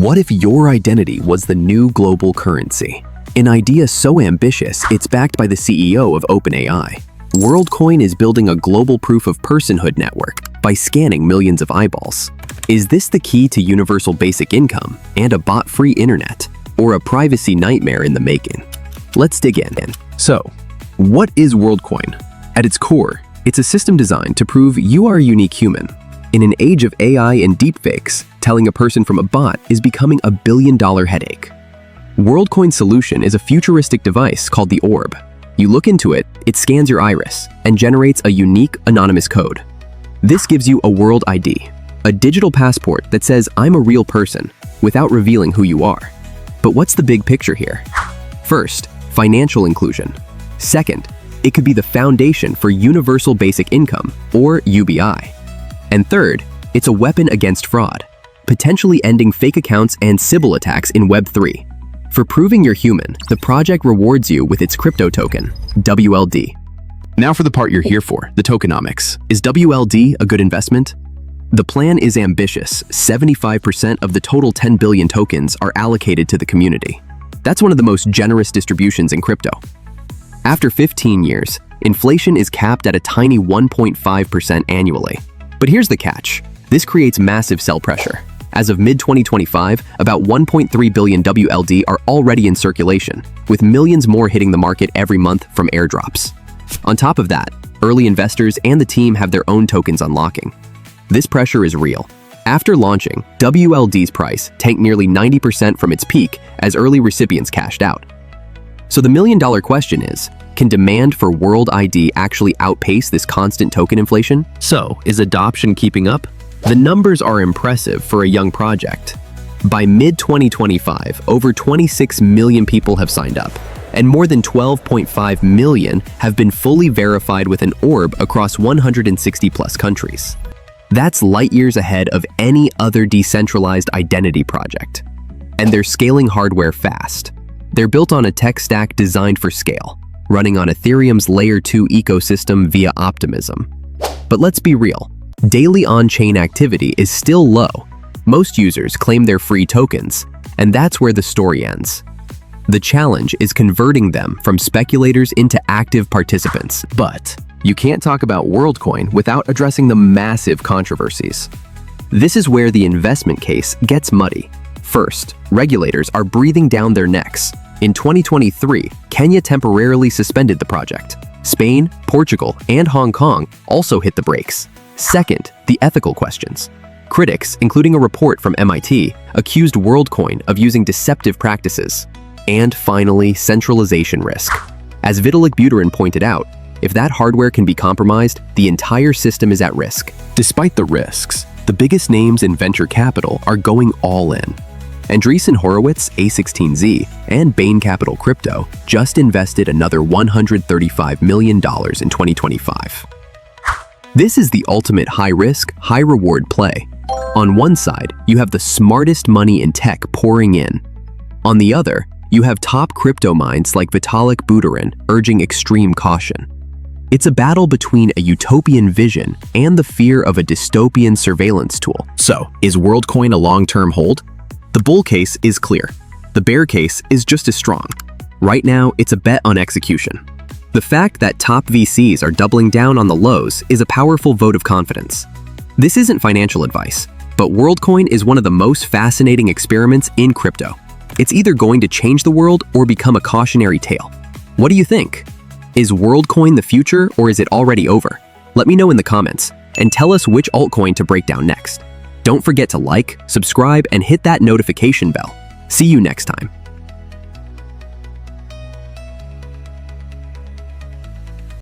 What if your identity was the new global currency? An idea so ambitious, it's backed by the CEO of OpenAI. Worldcoin is building a global proof-of-personhood network by scanning millions of eyeballs. Is this the key to universal basic income and a bot-free internet, or a privacy nightmare in the making? Let's dig in. So, what is Worldcoin? At its core, it's a system designed to prove you are a unique human. In an age of AI and deepfakes, telling a person from a bot is becoming a billion-dollar headache. Worldcoin's solution is a futuristic device called the Orb. You look into it, it scans your iris and generates a unique anonymous code. This gives you a world ID, a digital passport that says I'm a real person without revealing who you are. But what's the big picture here? First, financial inclusion. Second, it could be the foundation for universal basic income, or UBI. And third, it's a weapon against fraud, potentially ending fake accounts and Sybil attacks in Web3. For proving you're human, the project rewards you with its crypto token, WLD. Now for the part you're here for, the tokenomics. Is WLD a good investment? The plan is ambitious. 75% of the total 10 billion tokens are allocated to the community. That's one of the most generous distributions in crypto. After 15 years, inflation is capped at a tiny 1.5% annually. But here's the catch. This creates massive sell pressure. As of mid-2025, about 1.3 billion WLD are already in circulation, with millions more hitting the market every month from airdrops. On top of that, early investors and the team have their own tokens unlocking. This pressure is real. After launching, WLD's price tanked nearly 90% from its peak as early recipients cashed out. So the million-dollar question is, can demand for World ID actually outpace this constant token inflation? So, is adoption keeping up? The numbers are impressive for a young project. By mid-2025, over 26 million people have signed up, and more than 12.5 million have been fully verified with an orb across 160-plus countries. That's light years ahead of any other decentralized identity project. And they're scaling hardware fast. They're built on a tech stack designed for scale, running on Ethereum's Layer 2 ecosystem via Optimism. But let's be real, daily on-chain activity is still low. Most users claim they're free tokens, and that's where the story ends. The challenge is converting them from speculators into active participants. But you can't talk about Worldcoin without addressing the massive controversies. This is where the investment case gets muddy. First, regulators are breathing down their necks. In 2023, Kenya temporarily suspended the project. Spain, Portugal, and Hong Kong also hit the brakes. Second, the ethical questions. Critics, including a report from MIT, accused Worldcoin of using deceptive practices. And finally, centralization risk. As Vitalik Buterin pointed out, if that hardware can be compromised, the entire system is at risk. Despite the risks, the biggest names in venture capital are going all in. Andreessen Horowitz, A16Z, and Bain Capital Crypto just invested another $135 million in 2025. This is the ultimate high-risk, high-reward play. On one side, you have the smartest money in tech pouring in. On the other, you have top crypto minds like Vitalik Buterin urging extreme caution. It's a battle between a utopian vision and the fear of a dystopian surveillance tool. So, is Worldcoin a long-term hold? The bull case is clear. The bear case is just as strong. Right now, it's a bet on execution. The fact that top VCs are doubling down on the lows is a powerful vote of confidence. This isn't financial advice, but Worldcoin is one of the most fascinating experiments in crypto. It's either going to change the world or become a cautionary tale. What do you think? Is Worldcoin the future, or is it already over? Let me know in the comments, and tell us which altcoin to break down next. Don't forget to like, subscribe, and hit that notification bell. See you next time.